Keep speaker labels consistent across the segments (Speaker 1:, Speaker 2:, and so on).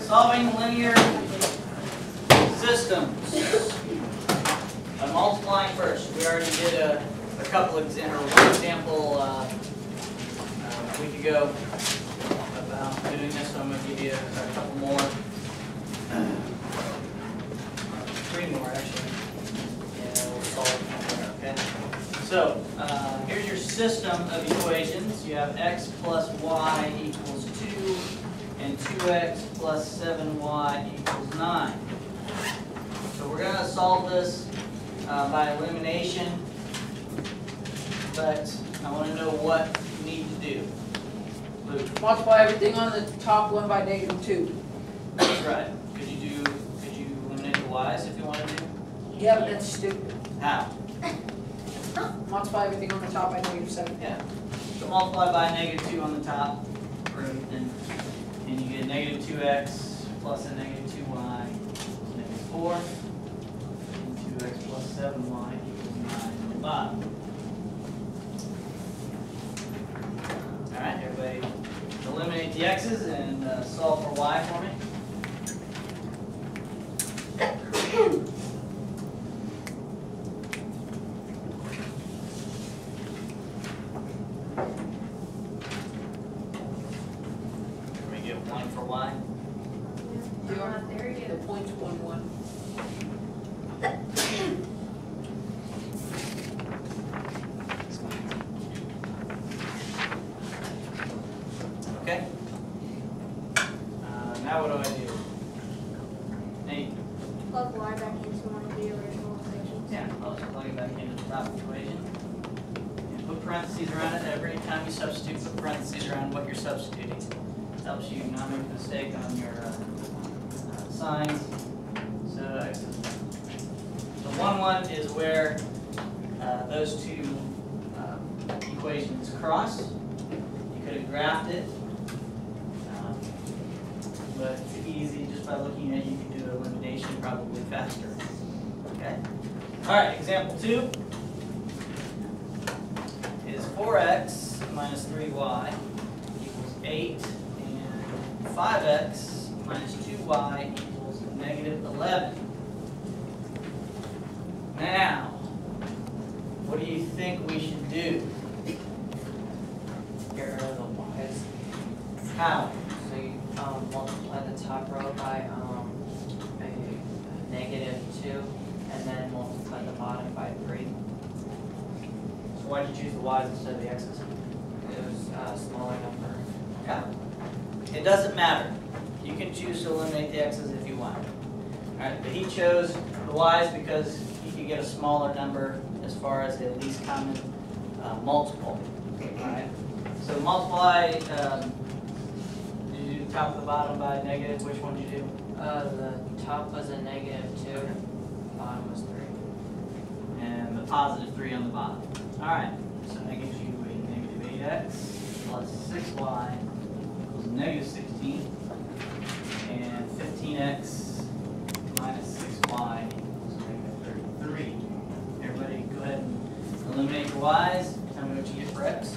Speaker 1: Solving linear systems by multiplying first. We already did a couple of one example a week ago about doing this, so I'm going to give you a couple more. 3 more actually. Yeah, we'll solve it. Okay. So here's your system of equations. You have x plus y equals 2 and 2x plus 7y equals 9. So we're going to solve this by elimination, but I want to know what you need to do. Luke.
Speaker 2: Multiply everything on the top one by -2.
Speaker 1: That's right. Could you eliminate the y's if you wanted to?
Speaker 2: Yeah, but that's stupid.
Speaker 1: How?
Speaker 2: Multiply everything on the top by -7.
Speaker 1: Yeah. So multiply by -2 on the top, and you get -2x plus a -2y equals -4, and 2x plus 7y equals 9 on the bottom. All right, everybody, eliminate the x's and solve for y for me. For y.
Speaker 2: The point's 1, 1.
Speaker 1: Okay. Now what do I do? Nate.
Speaker 3: Plug y back into one of the original equations.
Speaker 1: Yeah, I'll just plug it back into the top equation. And put parentheses around it. Every time you substitute, put parentheses around what you're substituting. Helps you not make a mistake on your signs. So the 1, 1 is where those two equations cross. You could have graphed it, but it's easy just by looking at it. You can do elimination probably faster. Okay. All right. Example 2 is 4x minus 3y equals 8. 5x minus 2y equals -11. Now, what do you think we should do?
Speaker 4: Get rid of the y's.
Speaker 1: How?
Speaker 4: So you multiply the top row by a -2, and then multiply the bottom by 3.
Speaker 1: So why did you choose the y's instead of the x's?
Speaker 4: It was a smaller number.
Speaker 1: Yeah. It doesn't matter. You can choose to eliminate the x's if you want. All right, but he chose the y's because he could get a smaller number as far as the least common multiple. All right. So multiply. Did you do the top and the bottom by negative? Which one did you do?
Speaker 4: The top was a -2. Bottom was 3.
Speaker 1: And the positive 3 on the bottom. All right. So that gives you a -8x plus 6y -16, and 15x minus 6y equals -33. Everybody go ahead and eliminate your y's. Tell me what you get for x.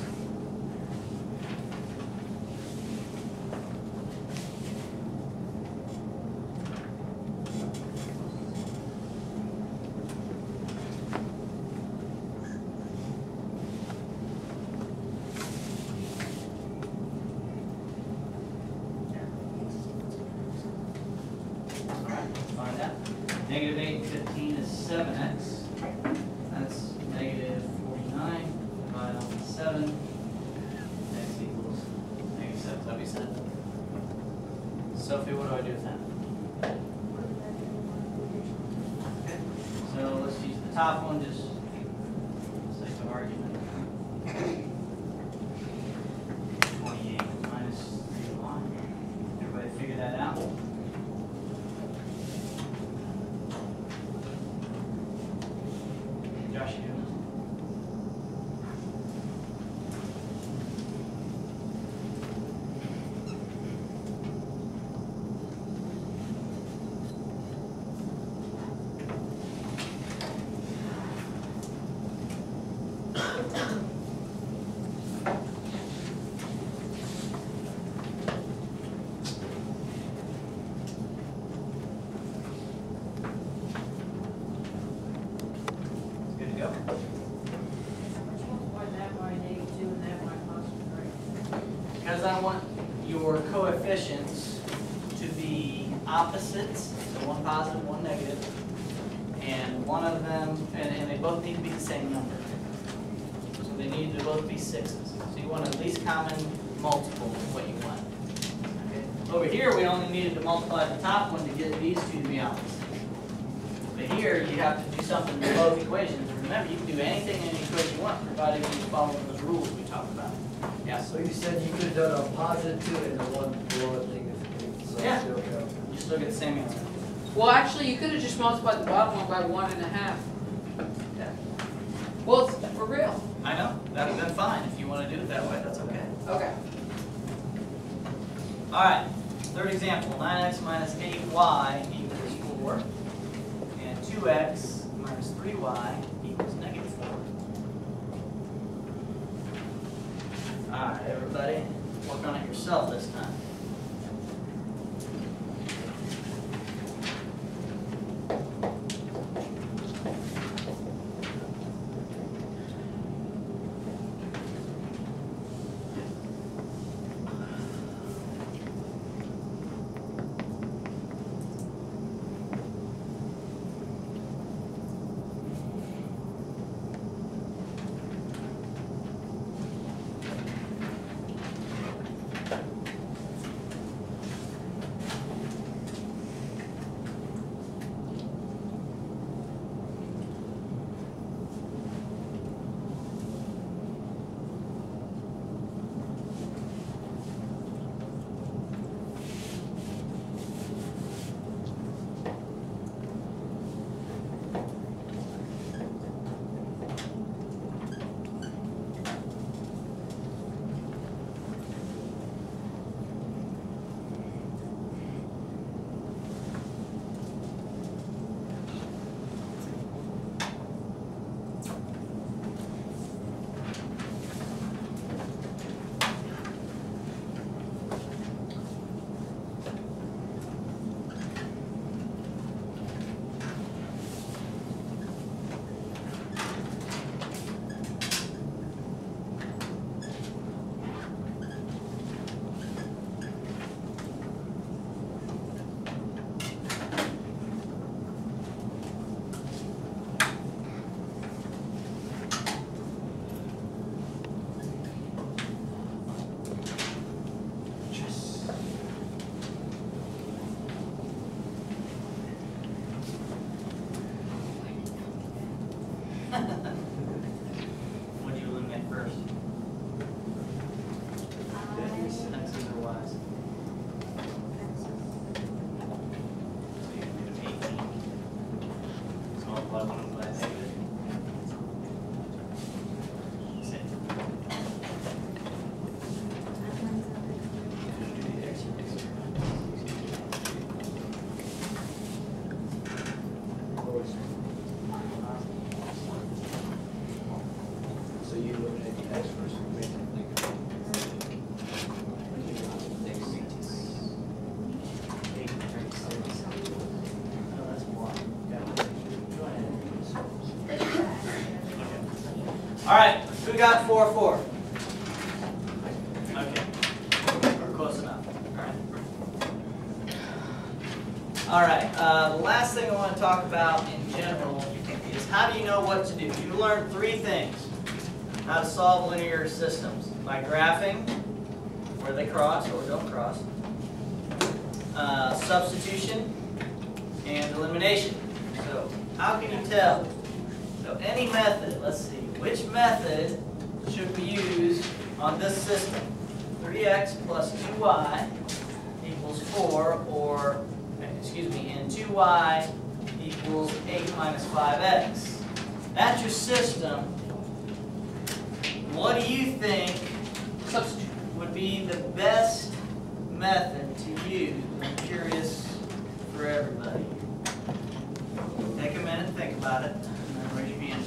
Speaker 1: Find out. -8 and 15 is 7x. That's -49 divided on 7. X equals -7. Is that what you said? Sophie, what do I do with that? Okay. So let's use the top one just for the sake of argument. 28 minus 3y. Everybody figure that out? Josh, you doing because I want your coefficients to be opposites, so one positive, one negative, and one of them, and they both need to be the same number. So they need to both be 6s. So you want a least common multiple of what you want. Okay. Over here, we only needed to multiply the top one to get these two to be opposite. But here, you have to do something with both equations. Remember, you can do anything in any equation you want, provided you follow those rules we talked about. Yeah.
Speaker 5: So you said you could have done a +2 and a 1 below it thing. So
Speaker 1: Yeah.
Speaker 5: still count.
Speaker 1: You still get the same answer.
Speaker 2: Well, actually, you could have just multiplied the bottom one by 1.5.
Speaker 1: Yeah.
Speaker 2: Well, it's for real.
Speaker 1: I know. That would have been fine. If you want to do it that way, that's okay.
Speaker 2: Okay.
Speaker 1: All right. Third example. 9x minus 8y equals 4. And 2x minus 3y equals -4. All right, everybody. Work on it yourself this time. What do you eliminate first? X's or Y's? So you can do 18. So multiply one by negative. Same. Do the X or X.
Speaker 5: So you eliminate the X first and make it
Speaker 1: Oh, that's one. Go ahead. All right, who got 4, 4? Okay, we're close enough. All right, the last thing I want to talk about in general is how do you know what to do? You learned 3 things. How to solve linear systems. By graphing, where they cross or don't cross. Substitution and elimination. So how can you tell? So any method, let's see, which method should we use on this system? 3x plus 2y equals 4, or, excuse me, and 2y equals 8 minus 5x. That's your system. What do you think would be the best method to use? I'm curious for everybody. Take a minute, think about it, and then raise your hand.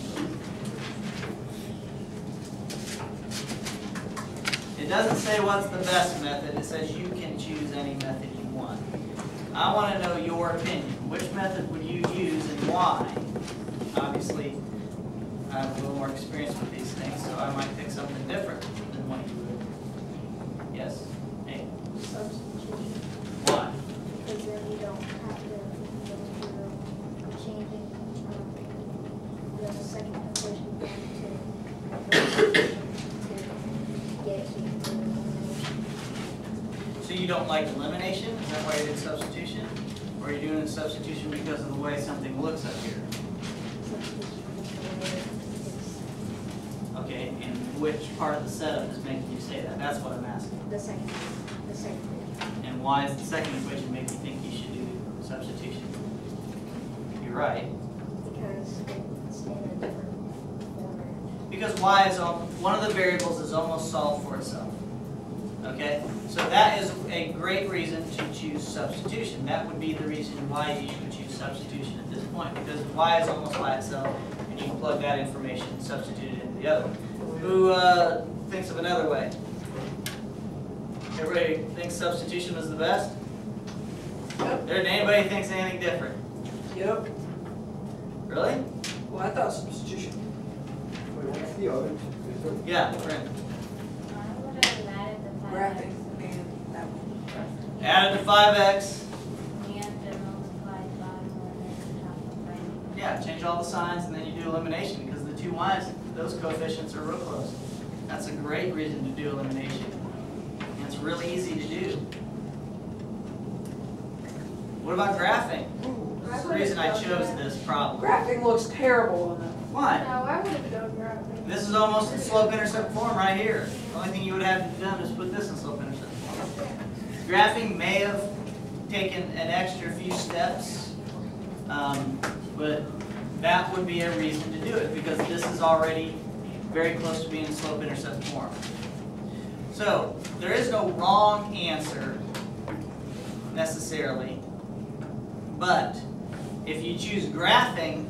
Speaker 1: It doesn't say what's the best method, it says you can choose any method you want. I want to know your opinion. Which method would you use and why? Obviously, I have a little more experience with these things, so I might pick something different than what you would. Yes? you don't like elimination? Is that why you did substitution? Or are you doing substitution because of the way something looks up here? Okay, and which part of the setup is making you say that? That's what I'm asking.
Speaker 3: The second equation.
Speaker 1: And why is the second equation make you think you should do substitution? You're right.
Speaker 3: Because it's in a different format.
Speaker 1: Because y is one of the variables is almost solved for itself. Okay? So that is a great reason to choose substitution. That would be the reason why you would choose substitution at this point, because y is almost by itself, and you can plug that information and substitute it into the other one. Who thinks of another way? Everybody thinks substitution was the best?
Speaker 2: Yep.
Speaker 1: There, anybody thinks anything different?
Speaker 2: Yep.
Speaker 1: Really?
Speaker 2: Well, I thought substitution.
Speaker 5: Wait, what's the other?
Speaker 1: Yeah, Brent.
Speaker 3: I would have added the 5x.
Speaker 2: Graphing and that one.
Speaker 1: Added to 5x.
Speaker 3: And then multiplied by 1 at the top of right.
Speaker 1: Yeah, change all the signs and then you do elimination because the two y's, those coefficients are real close. That's a great reason to do elimination. And it's really easy to do. What about graphing? That's the reason I chose this problem.
Speaker 2: Graphing looks terrible on that.
Speaker 1: Why?
Speaker 3: No, I would have done graphing.
Speaker 1: This is almost in slope-intercept form right here. The only thing you would have done is put this in slope-intercept form. Graphing may have taken an extra few steps, but that would be a reason to do it because this is already very close to being in slope-intercept form. So, there is no wrong answer necessarily, but if you choose graphing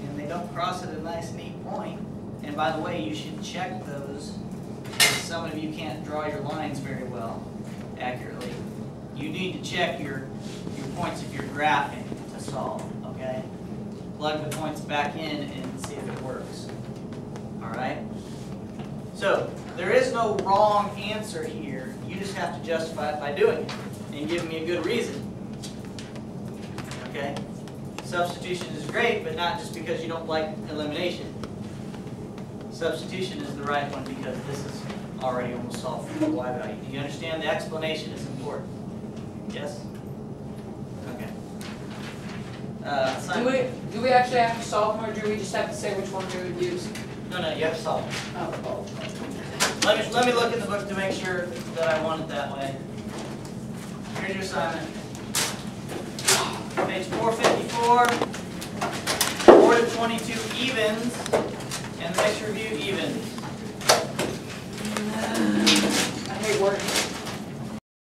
Speaker 1: and they don't cross at a nice neat point, and by the way, you should check those because some of you can't draw your lines very well accurately. You need to check your points if you're graphing to solve, okay? Plug the points back in and see if it works. Alright? So, there is no wrong answer here. You just have to justify it by doing it and give me a good reason. Okay? Substitution is great, but not just because you don't like elimination. Substitution is the right one because this is already almost solved for the y value. Do you understand the explanation is important? Yes? Okay. Simon?
Speaker 2: Do we actually have to solve them, or do we just have to say which one we would use?
Speaker 1: No, you have to solve it.
Speaker 2: Oh.
Speaker 1: Let me look in the book to make sure that I want it that way. Here's your assignment. Page 454, 4 to 22 evens, and the next review evens.
Speaker 2: I hate working.